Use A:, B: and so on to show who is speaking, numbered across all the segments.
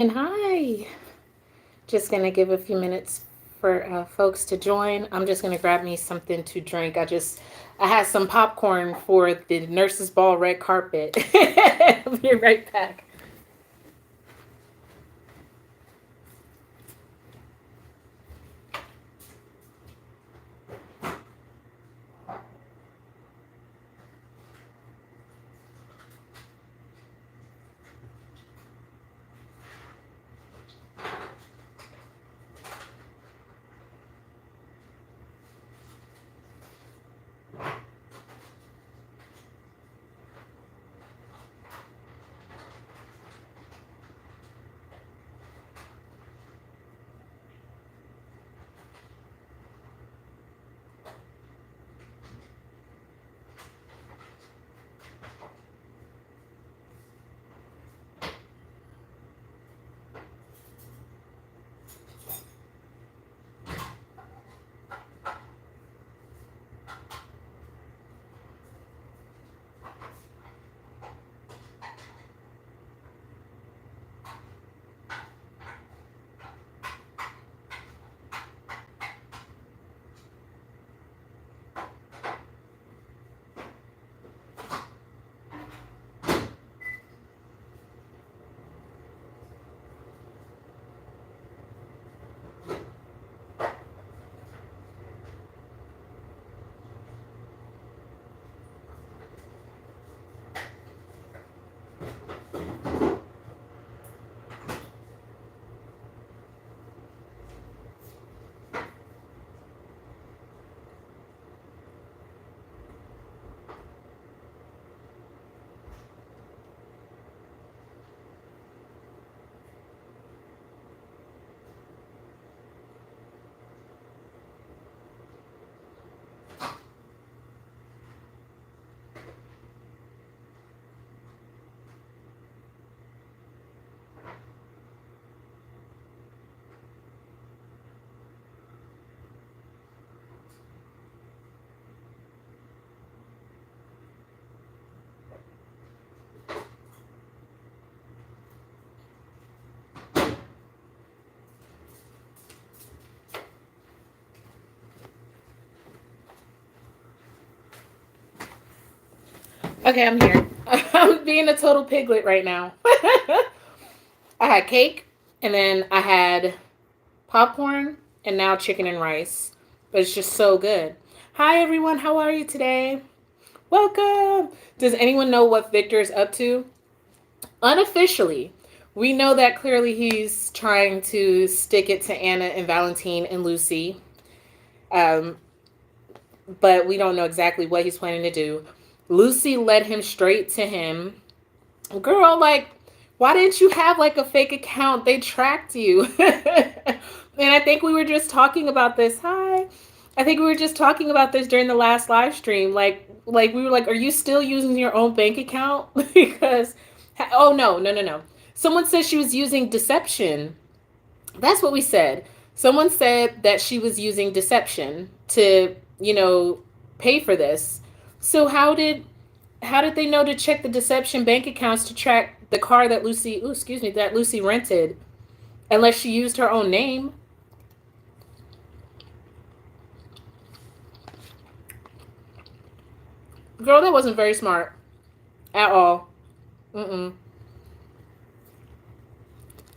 A: And hi. Just going to give a few minutes for folks to join. I'm just going to grab me something to drink. I had some popcorn for the nurse's ball red carpet. I'll be right back. Okay, I'm here. I'm being a total piglet right now. I had cake, and then I had popcorn, and now chicken and rice. But it's just so good. Hi, everyone. How are you today? Welcome. Does anyone know what Victor's up to? Unofficially, we know that clearly he's trying to stick it to Anna and Valentine and Lucy. Um, but we don't know exactly what he's planning to do. Lucy led him straight to him. Girl, like, why didn't you have like a fake account? They tracked you. And I think we were just talking about this. Hi. I think we were just talking about this during the last live stream. Like we were like, are you still using your own bank account? Because oh no. Someone said she was using deception. That's what we said. Someone said that she was using deception to, pay for this. So how did they know to check the deception bank accounts to track the car that Lucy rented, unless she used her own name? Girl, that wasn't very smart at all. Mm-mm.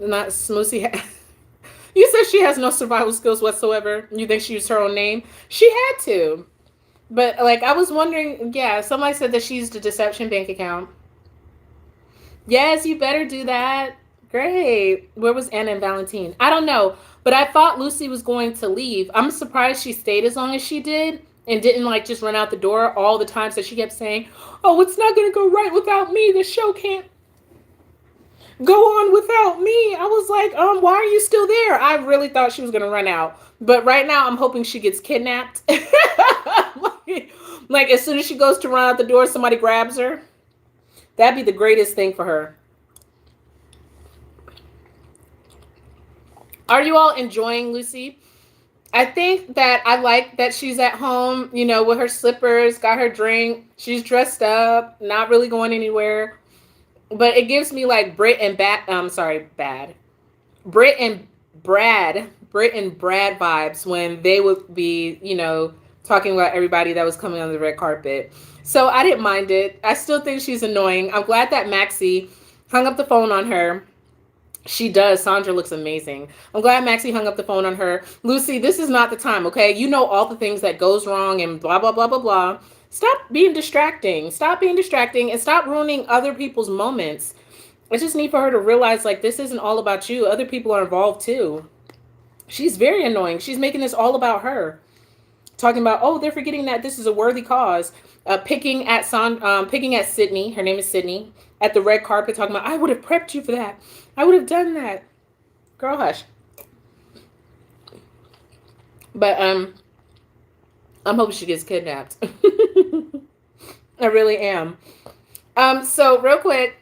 A: Not Smoothie. You said she has no survival skills whatsoever. You think she used her own name? She had to. But like I was wondering, yeah, somebody said that she used a deception bank account. Yes, you better do that. Great. Where was Anna and Valentine? I don't know, but I thought Lucy was going to leave. I'm surprised she stayed as long as she did and didn't like just run out the door all the times that she kept saying, "Oh, it's not going to go right without me. The show can't go on without me." I was like, why are you still there? I really thought she was going to run out. But right now I'm hoping she gets kidnapped. Like as soon as she goes to run out the door, somebody grabs her. That'd be the greatest thing for her. Are you all enjoying Lucy? I think that I like that she's at home, with her slippers, got her drink. She's dressed up, not really going anywhere. But it gives me like Brit and Bad. Sorry, Bad. Britt and Britt and Brad vibes when they would be, talking about everybody that was coming on the red carpet. So I didn't mind it. I still think she's annoying. I'm glad that Maxie hung up the phone on her. She does. Sandra looks amazing. I'm glad Maxie hung up the phone on her. Lucy, this is not the time, okay? You know all the things that goes wrong and blah, blah, blah, blah, blah. Stop being distracting. Stop being distracting and stop ruining other people's moments. I just need for her to realize, like, this isn't all about you. Other people are involved, too. She's very annoying. She's making this all about her. Talking about, oh, they're forgetting that this is a worthy cause. Picking at Sydney. Her name is Sydney. At the red carpet, talking about, I would have prepped you for that. I would have done that. Girl, hush. But I'm hoping she gets kidnapped. I really am. So real quick,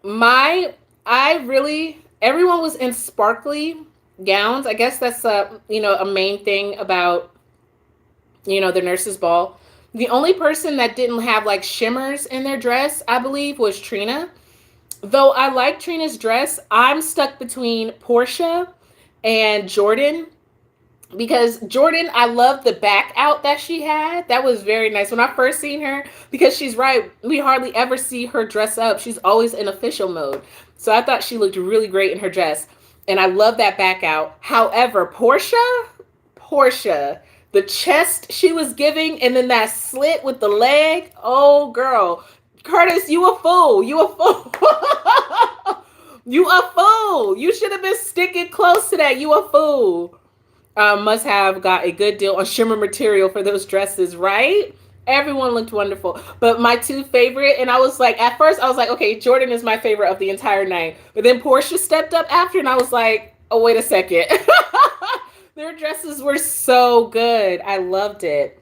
A: everyone was in sparkly gowns. I guess that's a main thing about the nurses' ball. The only person that didn't have like shimmers in their dress, I believe, was Trina. Though I like Trina's dress, I'm stuck between Portia and Jordan. Because Jordan, I love the back out that she had. That was very nice. When I first seen her, because she's right, we hardly ever see her dress up. She's always in official mode. So I thought she looked really great in her dress. And I love that back out. However, Portia, the chest she was giving and then that slit with the leg. Oh, girl. Curtis, you a fool. You a fool. You a fool. You should have been sticking close to that. You a fool. Must have got a good deal on shimmer material for those dresses, right? Everyone looked wonderful. But my two favorite, and I was like, at first I was like, okay, Jordan is my favorite of the entire night. But then Portia stepped up after, and I was like, oh, wait a second. Their dresses were so good. I loved it.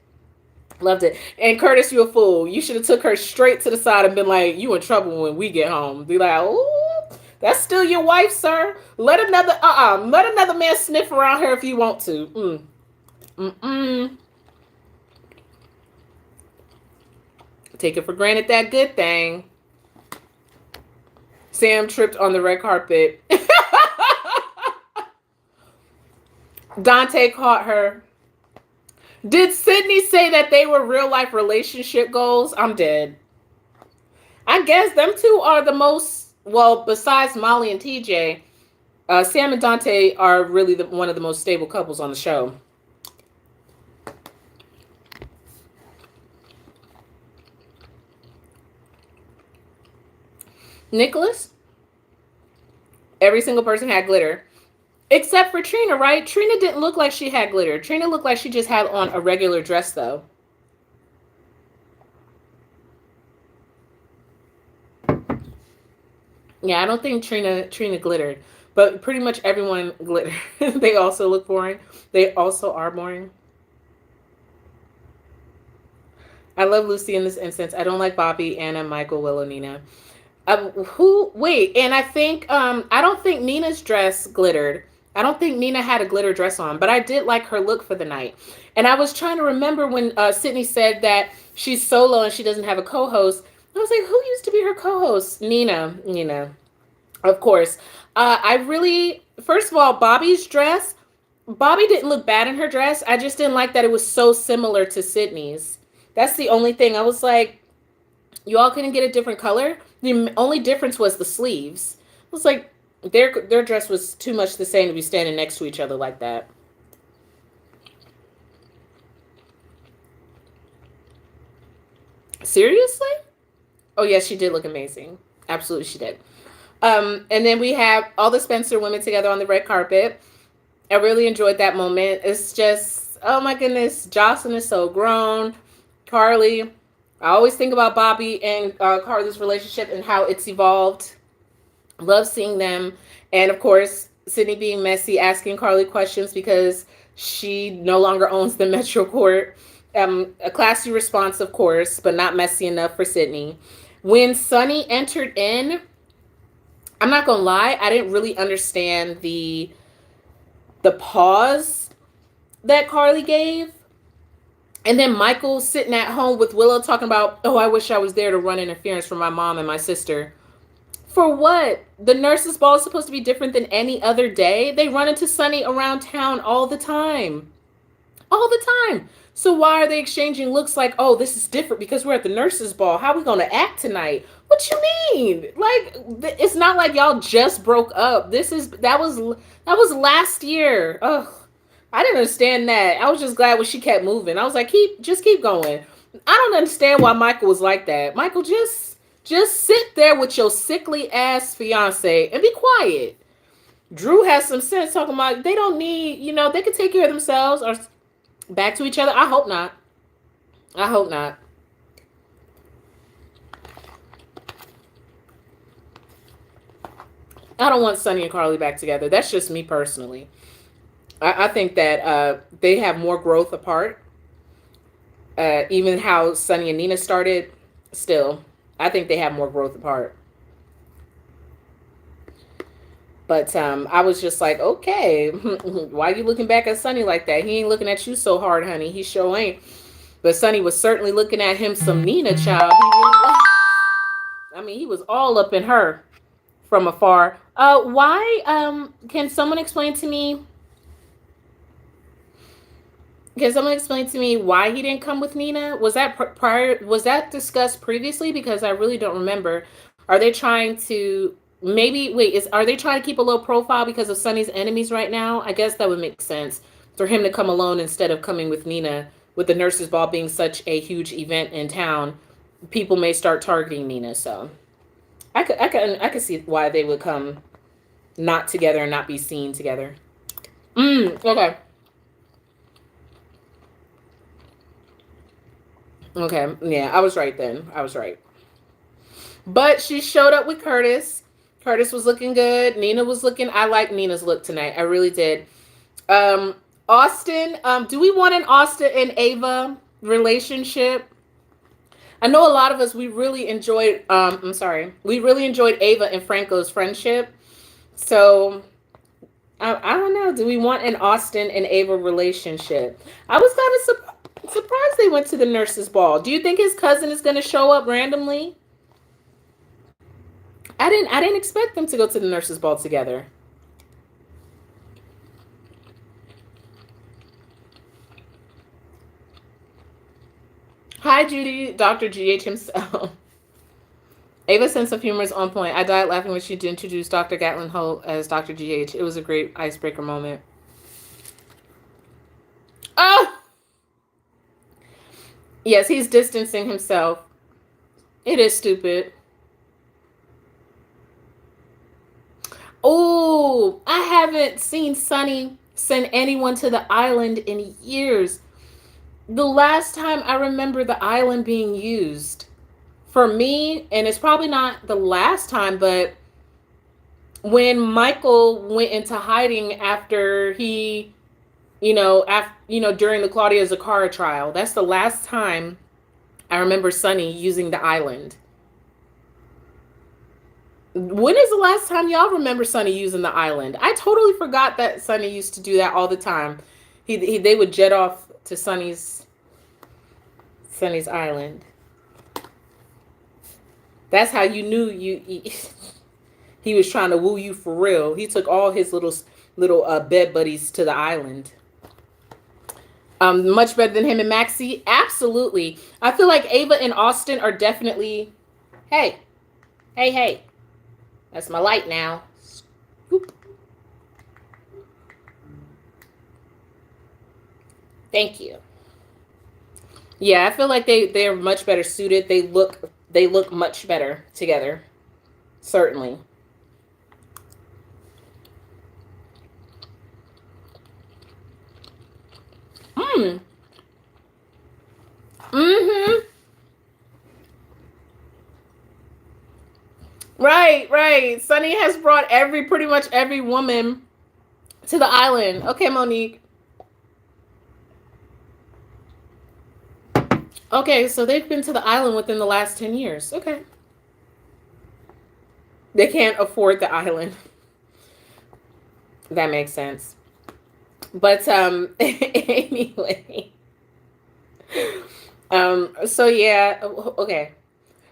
A: Loved it. And Curtis, you a fool. You should have took her straight to the side and been like, you in trouble when we get home. Be like, ooh, that's still your wife, sir. Let another man sniff around her if you want to. Take it for granted, that good thing. Sam tripped on the red carpet. Dante caught her. Did Sydney say that they were real life relationship goals? I'm dead. I guess them two are the most, well, besides Molly and TJ, Sam and Dante are really one of the most stable couples on the show. Nicholas? Every single person had glitter. Except for Trina, right? Trina didn't look like she had glitter. Trina looked like she just had on a regular dress, though. Yeah, I don't think Trina glittered. But pretty much everyone glittered. They also look boring. They also are boring. I love Lucy in this instance. I don't like Bobby, Anna, Michael, Willow, Nina. And I think, I don't think Nina's dress glittered. I don't think Nina had a glitter dress on, but I did like her look for the night. And I was trying to remember when Sydney said that she's solo and she doesn't have a co-host. I was like, who used to be her co-host? Nina, of course. First of all, Bobby's dress, Bobby didn't look bad in her dress. I just didn't like that it was so similar to Sydney's. That's the only thing. I was like, you all couldn't get a different color? The only difference was the sleeves. It was like, their dress was too much the same to be standing next to each other like that. Seriously? Oh, yes, she did look amazing. Absolutely, she did. And then we have all the Spencer women together on the red carpet. I really enjoyed that moment. It's just, oh my goodness, Jocelyn is so grown. Carly, I always think about Bobby and Carly's relationship and how it's evolved. Love seeing them. And of course, Sydney being messy, asking Carly questions because she no longer owns the Metro Court. A classy response, of course, but not messy enough for Sydney. When Sonny entered in, I'm not going to lie, I didn't really understand the pause that Carly gave. And then Michael sitting at home with Willow talking about, oh, I wish I was there to run interference for my mom and my sister. For what? The nurses' ball is supposed to be different than any other day. They run into Sonny around town all the time. All the time. So why are they exchanging looks like, oh, this is different because we're at the nurses' ball. How are we going to act tonight? What you mean? Like, it's not like y'all just broke up. That was last year. Ugh. I didn't understand that. I was just glad when she kept moving. I was like, keep going. I don't understand why Michael was like that. Michael, just sit there with your sickly ass fiance and be quiet. Drew has some sense talking about they don't need, they can take care of themselves or back to each other. I hope not. I hope not. I don't want Sonny and Carly back together. That's just me personally. I think that they have more growth apart. Even how Sonny and Nina started, still, I think they have more growth apart. But I was just like, okay, why are you looking back at Sonny like that? He ain't looking at you so hard, honey. He sure ain't. But Sonny was certainly looking at him some Nina, child. He was all up in her from afar. Why? Can someone explain to me? Can someone explain to me why he didn't come with Nina? Was that prior? Was that discussed previously? Because I really don't remember. Are they trying to maybe wait? Are they trying to keep a low profile because of Sonny's enemies right now? I guess that would make sense for him to come alone instead of coming with Nina. With the nurses' ball being such a huge event in town, people may start targeting Nina. So I could see why they would come not together and not be seen together. Okay. Okay, yeah, I was right then. I was right. But she showed up with Curtis. Curtis was looking good. Nina was looking. I like Nina's look tonight. I really did. Austin, do we want an Austin and Ava relationship? I know a lot of us, we really enjoyed, we really enjoyed Ava and Franco's friendship. So, I don't know. Do we want an Austin and Ava relationship? I was kind of surprised they went to the nurses' ball. Do you think his cousin is going to show up randomly? I didn't expect them to go to the nurses' ball together. Hi, Judy, Dr. GH himself. Ava's sense of humor is on point. I died laughing when she introduced Dr. Gatlin Holt as Dr. GH. It was a great icebreaker moment. Oh! Yes, he's distancing himself. It is stupid. Oh, I haven't seen Sonny send anyone to the island in years. The last time I remember the island being used for me, and it's probably not the last time, but when Michael went into hiding after he, during the Claudia Zaccara trial, that's the last time I remember Sonny using the island. When is the last time y'all remember Sonny using the island? I totally forgot that Sonny used to do that all the time. They would jet off to Sonny's island. That's how you knew he was trying to woo you for real. He took all his little bed buddies to the island. Much better than him and Maxie? Absolutely. I feel like Ava and Austin are definitely, hey. That's my light now. Oop. Thank you. Yeah, I feel like they're much better suited. They look much better together. Certainly. Mm-hmm. Right. Sonny has brought pretty much every woman to the island. Okay, Monique. Okay, so they've been to the island within the last 10 years. Okay. They can't afford the island. That makes sense. But anyway. So yeah, okay.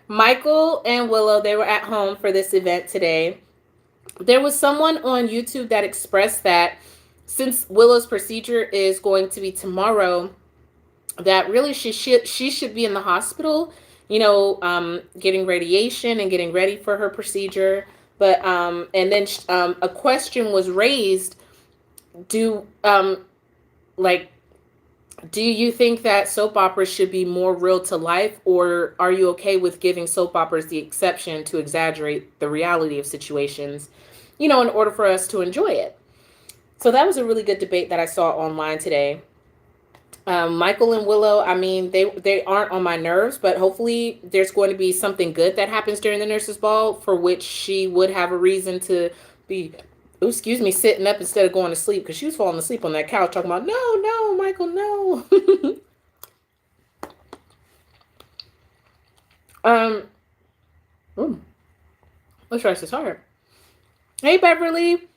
A: Michael and Willow, they were at home for this event today. There was someone on YouTube that expressed that since Willow's procedure is going to be tomorrow, that really she should be in the hospital, getting radiation and getting ready for her procedure. But and then a question was raised: Do like do you think that soap operas should be more real to life, or are you okay with giving soap operas the exception to exaggerate the reality of situations, in order for us to enjoy it? So that was a really good debate that I saw online today. Michael and Willow, I mean, they aren't on my nerves, but hopefully there's going to be something good that happens during the nurse's ball for which she would have a reason to be, oh, excuse me, sitting up instead of going to sleep, because she was falling asleep on that couch talking about, no, no, Michael, no. um, ooh, let's try this hard. Hey, Beverly.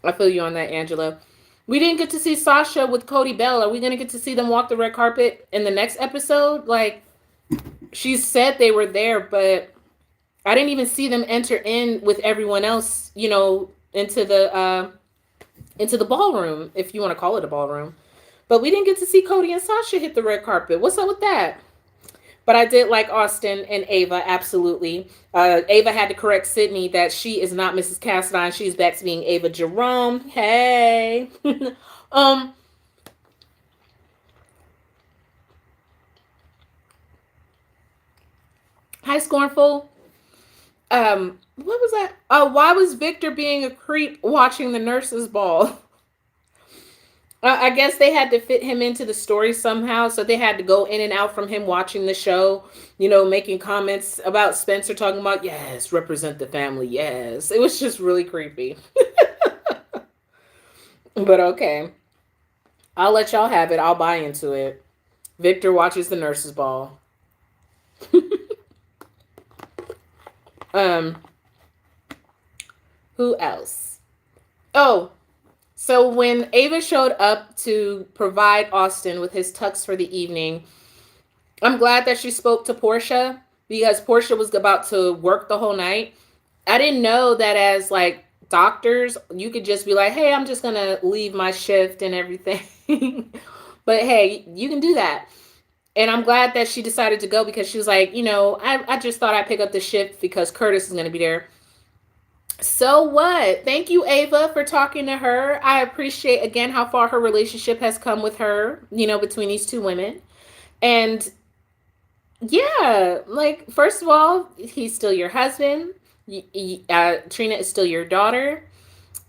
A: I feel you on that, Angela. We didn't get to see Sasha with Cody Bell. Are we going to get to see them walk the red carpet in the next episode? Like, she said they were there, but I didn't even see them enter in with everyone else, into the ballroom, if you want to call it a ballroom. But we didn't get to see Cody and Sasha hit the red carpet. What's up with that? But I did like Austin and Ava, absolutely. Ava had to correct Sydney that she is not Mrs. Cassadine. She's back to being Ava Jerome. Hey. Hi, Scornful. What was that? Why was Victor being a creep watching the nurses' ball? I guess they had to fit him into the story somehow, so they had to go in and out from him watching the show, making comments about Spencer, talking about, yes, represent the family, yes. It was just really creepy. But okay. I'll let y'all have it. I'll buy into it. Victor watches the nurses' ball. Who else? Oh, so when Ava showed up to provide Austin with his tux for the evening, I'm glad that she spoke to Portia, because Portia was about to work the whole night. I didn't know that as like doctors, you could just be like, hey, I'm just going to leave my shift and everything. But hey, you can do that. And I'm glad that she decided to go, because she was like, I just thought I'd pick up the shift because Curtis is going to be there. So what? Thank you, Ava, for talking to her. I appreciate, again, how far her relationship has come with her, between these two women. And yeah, like, first of all, he's still your husband. Trina is still your daughter.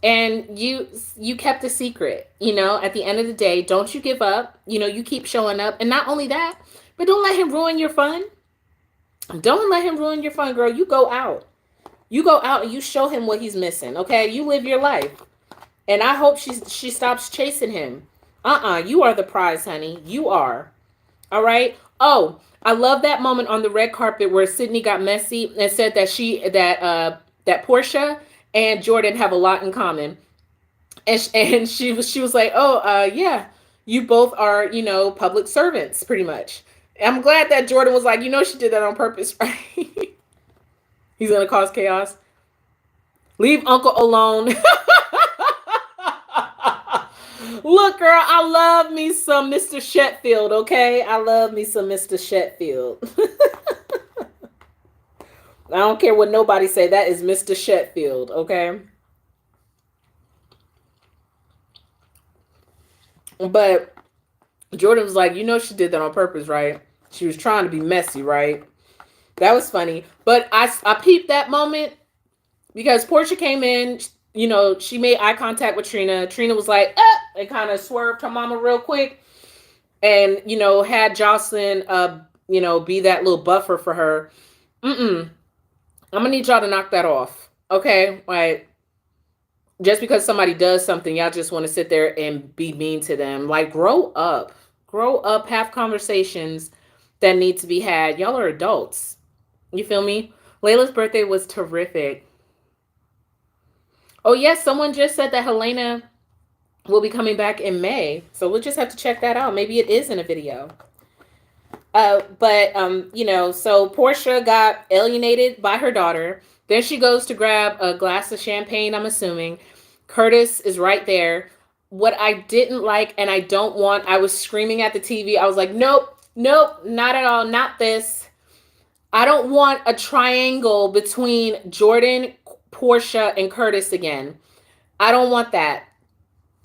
A: And you kept a secret, at the end of the day. Don't you give up. You keep showing up. And not only that, but don't let him ruin your fun. Don't let him ruin your fun, girl. You go out. You go out and you show him what he's missing, okay? You live your life. And I hope she stops chasing him. You are the prize, honey. You are. All right? Oh, I love that moment on the red carpet where Sydney got messy and said that Portia and Jordan have a lot in common. And she was like, oh, yeah, you both are, public servants, pretty much. I'm glad that Jordan was like, she did that on purpose, right? He's going to cause chaos. Leave Uncle alone. Look, girl, I love me some Mr. Sheffield, okay? I love me some Mr. Sheffield. I don't care what nobody say. That is Mr. Sheffield, okay? But Jordan was like, she did that on purpose, right? She was trying to be messy, right? That was funny. But I peeped that moment because Portia came in, she made eye contact with Trina. Trina was like, and kind of swerved her mama real quick. And, had Jocelyn, be that little buffer for her. I'm going to need y'all to knock that off. Okay? Like, just because somebody does something, y'all just want to sit there and be mean to them. Like, grow up. Grow up, have conversations that need to be had. Y'all are adults. You feel me? Layla's birthday was terrific. Oh, yes, someone just said that Helena will be coming back in May. So we'll just have to check that out. Maybe it is in a video. So Portia got alienated by her daughter. Then she goes to grab a glass of champagne, I'm assuming. Curtis is right there. What I didn't like and I don't want, I was screaming at the TV. I was like, nope, nope, not at all, not this. I don't want a triangle between Jordan, Portia, and Curtis again. I don't want that.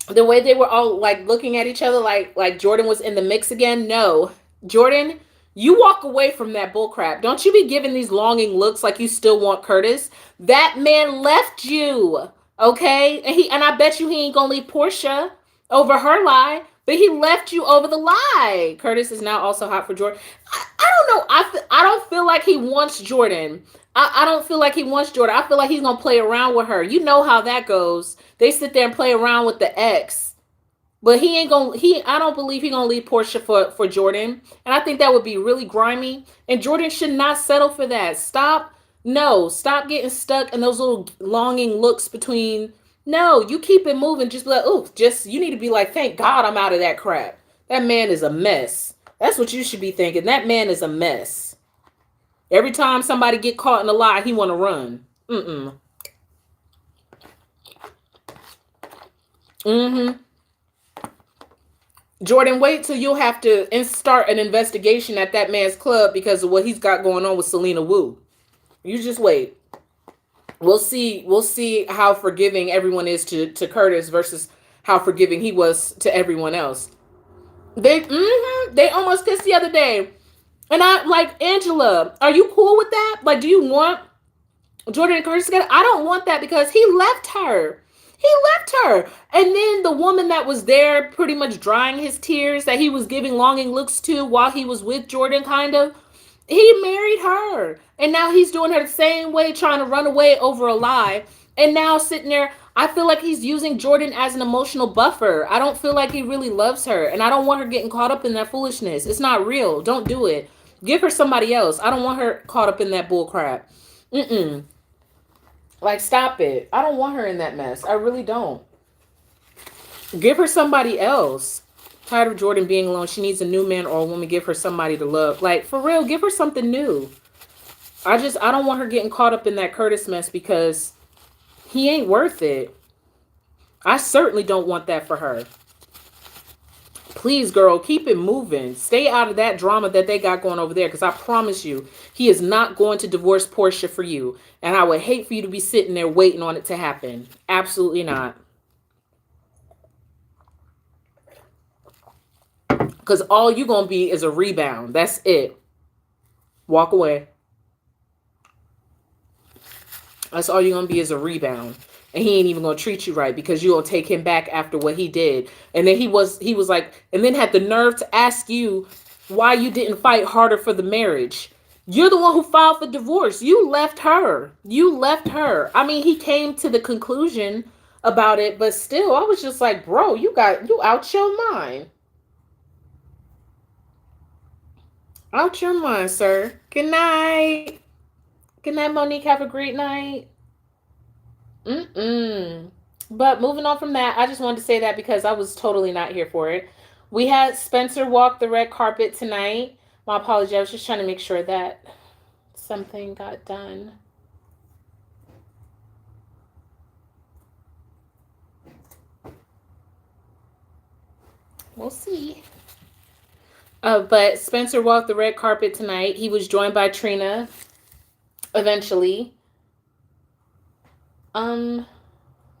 A: The way they were all like looking at each other like Jordan was in the mix again. No. Jordan, you walk away from that bullcrap. Don't you be giving these longing looks like you still want Curtis. That man left you. Okay? And I bet you he ain't gonna leave Portia over her lie, but he left you over the lie. Curtis is now also hot for Jordan. I don't know. I don't feel like he wants Jordan. I don't feel like he wants Jordan. I feel like he's gonna play around with her. You know how that goes. They sit there and play around with the ex. But he ain't gonna I don't believe he gonna leave Portia for Jordan. And I think that would be really grimy. And Jordan should not settle for that. Stop getting stuck in those little longing looks between. No, you keep it moving. Just be like, oh, you need to be like, thank God I'm out of that crap. That man is a mess. That's what you should be thinking. That man is a mess. Every time somebody get caught in a lie, he want to run. Jordan, wait till you'll have to start an investigation at that man's club because of what he's got going on with Selena Wu. You just wait. We'll see how forgiving everyone is to Curtis versus how forgiving he was to everyone else. They almost kissed the other day. And I like, Angela, are you cool with that? Like, do you want Jordan and Curtis together? I don't want that because he left her. He left her. And then the woman that was there pretty much drying his tears that he was giving longing looks to while he was with Jordan, kind of, he married her. And now he's doing her the same way, trying to run away over a lie. And now sitting there, I feel like he's using Jordan as an emotional buffer. I don't feel like he really loves her. And I don't want her getting caught up in that foolishness. It's not real. Don't do it. Give her somebody else. I don't want her caught up in that bull crap. Like, stop it. I don't want her in that mess. I really don't. Give her somebody else. Tired of Jordan being alone. She needs a new man or a woman. Give her somebody to love. Like, for real, give her something new. I don't want her getting caught up in that Curtis mess because he ain't worth it. I certainly don't want that for her. Please, girl, keep it moving. Stay out of that drama that they got going over there because I promise you, he is not going to divorce Portia for you. And I would hate for you to be sitting there waiting on it to happen. Absolutely not. Because all you're going to be is a rebound. That's it. Walk away. That's all you're going to be is a rebound. And he ain't even going to treat you right because you're going to take him back after what he did. And then he was like, and then had the nerve to ask you why you didn't fight harder for the marriage. You're the one who filed for divorce. You left her. I mean, he came to the conclusion about it, but still, I was just like, bro, you out your mind. Out your mind, sir. Good night. Good night, Monique. Have a great night. But moving on from that, I just wanted to say that because I was totally not here for it. We had Spencer walk the red carpet tonight. My apologies. I was just trying to make sure that something got done. We'll see. But Spencer walked the red carpet tonight. He was joined by Trina eventually.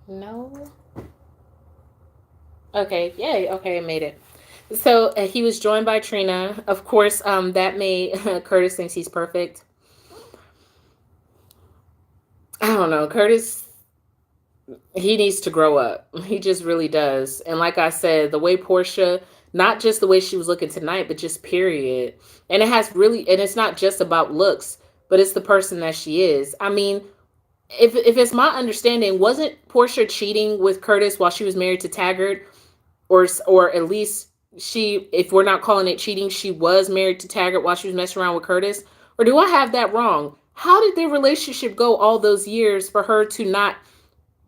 A: No. Okay, yay. Okay, I made it. So he was joined by Trina. Of course, that made Curtis thinks he's perfect. I don't know. Curtis, he needs to grow up. He just really does. And like I said, the way Portia, not just the way she was looking tonight, but just period. And it's not just about looks, but it's the person that she is. I mean, if it's my understanding, wasn't Portia cheating with Curtis while she was married to Taggart? Or at least if we're not calling it cheating, she was married to Taggart while she was messing around with Curtis? Or do I have that wrong? How did their relationship go all those years for her to not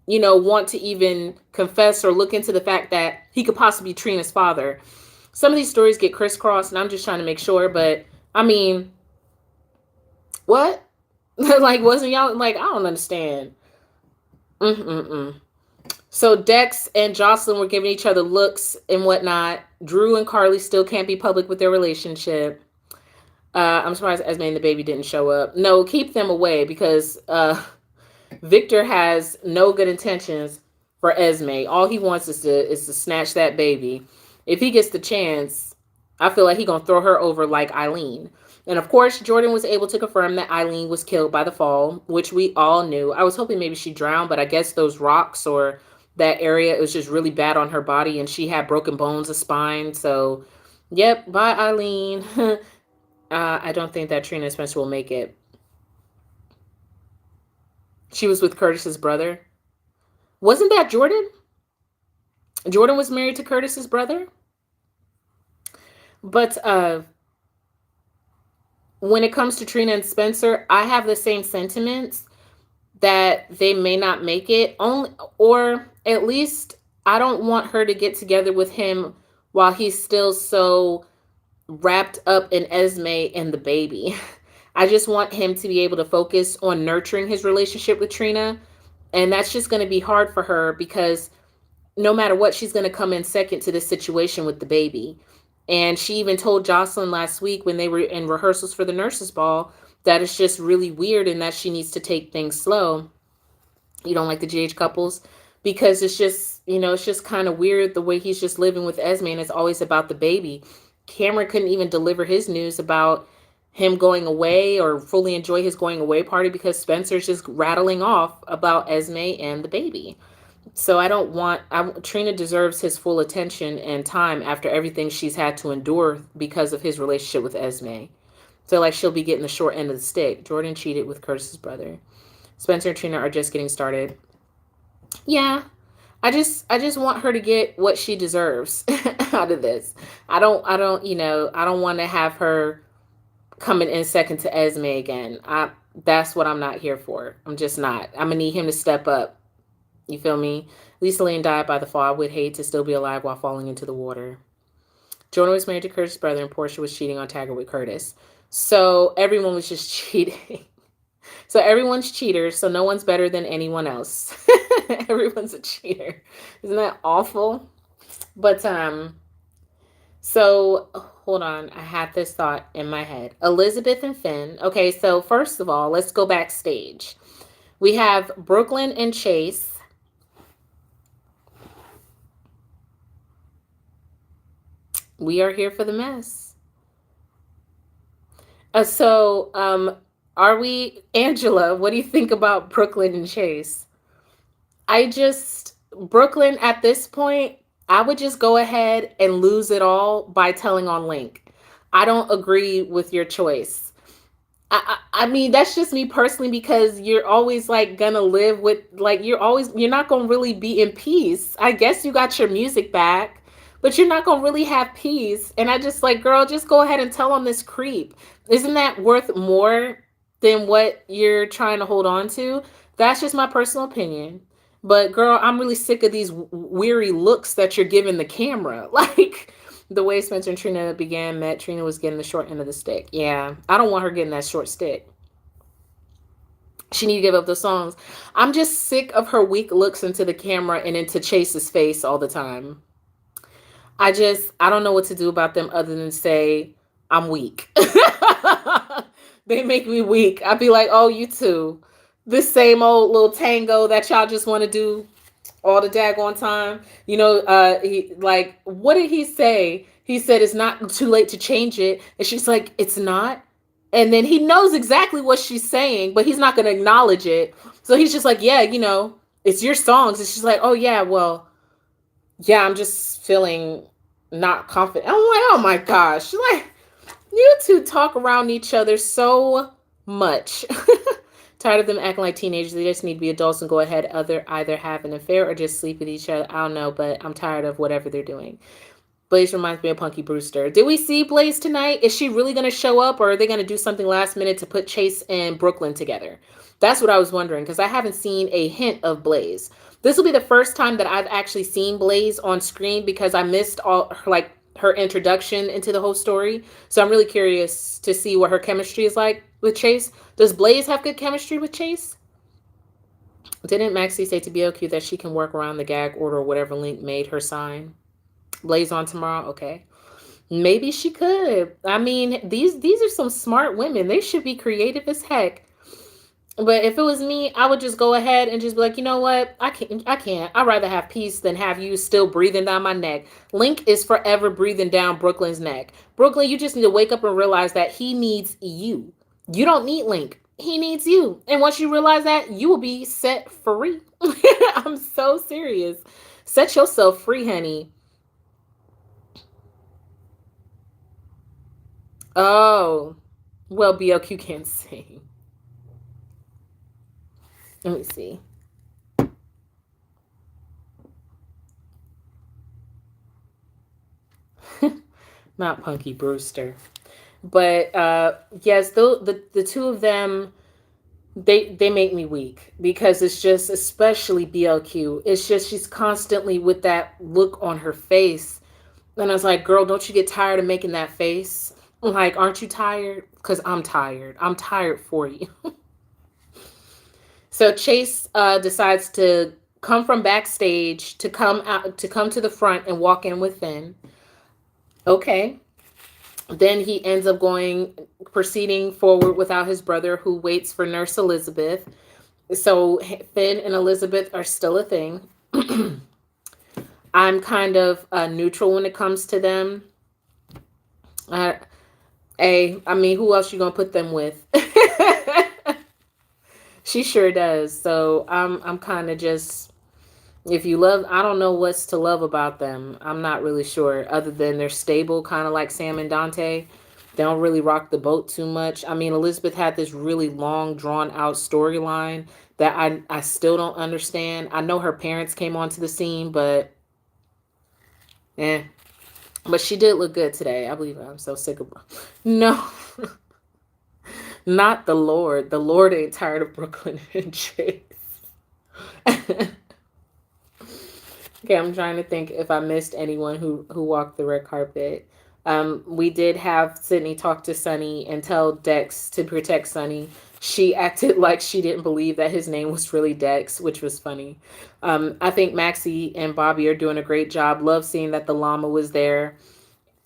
A: want to even confess or look into the fact that he could possibly be Trina's father. Some of these stories get crisscrossed, and I'm just trying to make sure. But I mean, what? Like, wasn't y'all like? I don't understand. Mm-mm-mm. So Dex and Jocelyn were giving each other looks and whatnot. Drew and Carly still can't be public with their relationship. I'm surprised Esme and the baby didn't show up. No, keep them away because Victor has no good intentions for Esme. All he wants is to snatch that baby. If he gets the chance, I feel like he's gonna throw her over like Eileen. And of course, Jordan was able to confirm that Eileen was killed by the fall, which we all knew. I was hoping maybe she drowned, but I guess those rocks or that area, it was just really bad on her body, and she had broken bones, a spine. So, yep, bye Eileen. I don't think that Trina and Spencer will make it. She was with Curtis's brother. Wasn't that Jordan? Jordan was married to Curtis's brother. But when it comes to Trina and Spencer, I have the same sentiments that they may not make it. Only, or at least I don't want her to get together with him while he's still so wrapped up in Esme and the baby. I just want him to be able to focus on nurturing his relationship with Trina. And that's just going to be hard for her because no matter what, she's going to come in second to this situation with the baby. And she even told Jocelyn last week when they were in rehearsals for the nurses' ball that it's just really weird and that she needs to take things slow. You don't like the GH couples? Because it's just, it's just kind of weird the way he's just living with Esme and it's always about the baby. Cameron couldn't even deliver his news about him going away or fully enjoy his going away party because Spencer's just rattling off about Esme and the baby. So I don't want, Trina deserves his full attention and time after everything she's had to endure because of his relationship with Esme. So like she'll be getting the short end of the stick. Jordan cheated with Curtis's brother. Spencer and Trina are just getting started. Yeah. I just want her to get what she deserves out of this. I don't want to have her coming in second to Esme again. That's what I'm not here for. I'm just not. I'm gonna need him to step up. You feel me? Lisa Lane died by the fall. I would hate to still be alive while falling into the water. Jonah was married to Curtis' brother, and Portia was cheating on Taggart with Curtis. So everyone was just cheating. So everyone's cheaters, so no one's better than anyone else. Everyone's a cheater. Isn't that awful? But so hold on. I had this thought in my head. Elizabeth and Finn. Okay, so first of all, let's go backstage. We have Brooklyn and Chase. We are here for the mess. Are we, Angela, what do you think about Brooklyn and Chase? Brooklyn at this point, I would just go ahead and lose it all by telling on Link. I don't agree with your choice. I mean, that's just me personally because you're always like gonna live with, like, you're not gonna really be in peace. I guess you got your music back, but you're not gonna really have peace. And I just like, girl, just go ahead and tell on this creep. Isn't that worth more than what you're trying to hold on to? That's just my personal opinion. But girl, I'm really sick of these weary looks that you're giving the camera. Like the way Spencer and Trina met, Trina was getting the short end of the stick. Yeah, I don't want her getting that short stick. She need to give up the songs. I'm just sick of her weak looks into the camera and into Chase's face all the time. I don't know what to do about them other than say, I'm weak. They make me weak. I'd be like, oh, you too. This same old little tango that y'all just want to do all the daggone time. What did he say? He said it's not too late to change it. And she's like, it's not. And then he knows exactly what she's saying, but he's not going to acknowledge it. So he's just like, yeah, it's your songs. And she's like, oh, yeah, well, yeah, I'm just feeling not confident. I'm like, oh, my gosh. Like, you two talk around each other so much. Tired of them acting like teenagers. They just need to be adults and go ahead, either have an affair or just sleep with each other. I don't know, but I'm tired of whatever they're doing. Blaze reminds me of Punky Brewster. Did we see Blaze tonight? Is she really going to show up, or are they going to do something last minute to put Chase and Brooklyn together? That's what I was wondering, because I haven't seen a hint of Blaze. This will be the first time that I've actually seen Blaze on screen because I missed all her, like her introduction into the whole story. So I'm really curious to see what her chemistry is like with Chase. Does Blaze have good chemistry with Chase? Didn't Maxie say to BLQ that she can work around the gag order or whatever Link made her sign? Blaze on tomorrow? Okay. Maybe she could. I mean, these are some smart women. They should be creative as heck. But if it was me, I would just go ahead and just be like, you know what? I can't. I'd rather have peace than have you still breathing down my neck. Link is forever breathing down Brooklyn's neck. Brooklyn, you just need to wake up and realize that he needs you. You don't need Link. He needs you. And once you realize that, you will be set free. I'm so serious. Set yourself free, honey. Oh, well, BLQ can't sing. Let me see. Not Punky Brewster. But yes, the two of them, they make me weak because it's just, especially BLQ. It's just she's constantly with that look on her face. And I was like, girl, don't you get tired of making that face? Like, aren't you tired? Because I'm tired. I'm tired for you. So Chase decides to come from backstage to come to the front and walk in with Finn. Okay. Then he ends up proceeding forward without his brother, who waits for Nurse Elizabeth. So Finn and Elizabeth are still a thing. I'm kind of neutral when it comes to them. I mean, who else you gonna put them with? She sure does. So I'm kind of just, if you love, I don't know what's to love about them. I'm not really sure, other than they're stable, kind of like Sam and Dante. They don't really rock the boat too much. I mean, Elizabeth had this really long, drawn out storyline that I still don't understand. I know her parents came onto the scene, but But she did look good today. I believe I'm so sick of No. Not the Lord. The Lord ain't tired of Brooklyn and Chase. Okay, I'm trying to think if I missed anyone who walked the red carpet. We did have Sydney talk to Sonny and tell Dex to protect Sonny. She acted like she didn't believe that his name was really Dex, which was funny. I think Maxie and Bobby are doing a great job. Love seeing that the llama was there.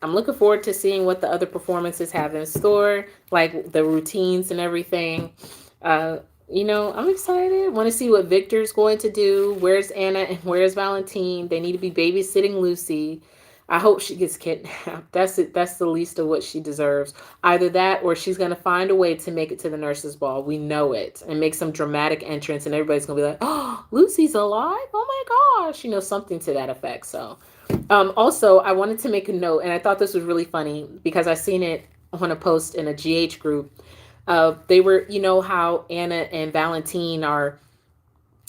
A: I'm looking forward to seeing what the other performances have in store, like the routines and everything. I'm excited. Want to see what Victor's going to do. Where's Anna and where's Valentine? They need to be babysitting Lucy. I hope she gets kidnapped. That's it. That's the least of what she deserves. Either that or she's going to find a way to make it to the nurse's ball. We know it. And make some dramatic entrance and everybody's going to be like, oh, Lucy's alive? Oh my gosh. Something to that effect. So also, I wanted to make a note, and I thought this was really funny because I seen it on a post in a GH group. They were, how Anna and Valentine are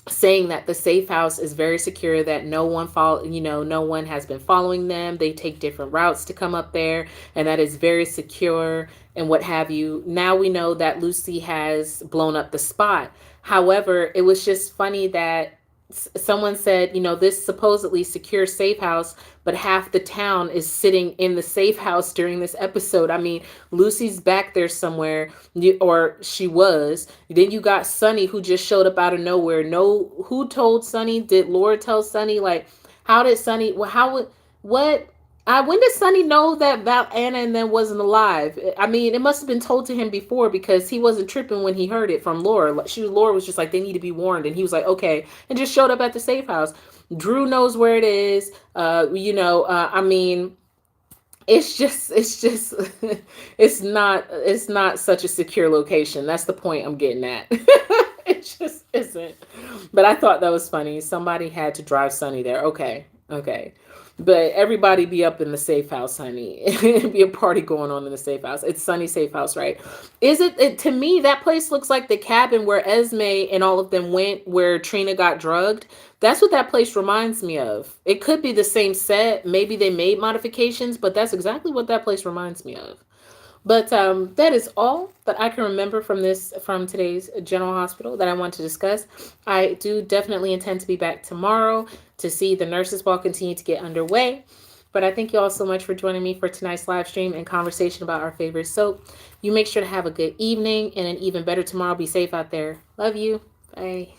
A: saying that the safe house is very secure, that no one has been following them. They take different routes to come up there, and that is very secure and what have you. Now we know that Lucy has blown up the spot. However, it was just funny that someone said, this supposedly secure safe house, but half the town is sitting in the safe house during this episode. I mean, Lucy's back there somewhere, or she was. Then you got Sonny, who just showed up out of nowhere. Who told Sonny? Did Laura tell Sonny? Like, how did Sonny? When did Sonny know that Anna and them wasn't alive? I mean, it must have been told to him before, because he wasn't tripping when he heard it from Laura. Laura was just like, they need to be warned. And he was like, okay. And just showed up at the safe house. Drew knows where it is. I mean, it's just, it's not such a secure location. That's the point I'm getting at. It just isn't. But I thought that was funny. Somebody had to drive Sonny there. Okay. But everybody be up in the safe house, honey. Be a party going on in the safe house. It's Sunny Safe House, right? To me, that place looks like the cabin where Esme and all of them went, where Trina got drugged. That's what that place reminds me of. It could be the same set. Maybe they made modifications, but that's exactly what that place reminds me of. But that is all that I can remember from today's General Hospital that I want to discuss. I do definitely intend to be back tomorrow to see the nurses ball continue to get underway. But I thank you all so much for joining me for tonight's live stream and conversation about our favorite soap. You make sure to have a good evening and an even better tomorrow. Be safe out there. Love you. Bye.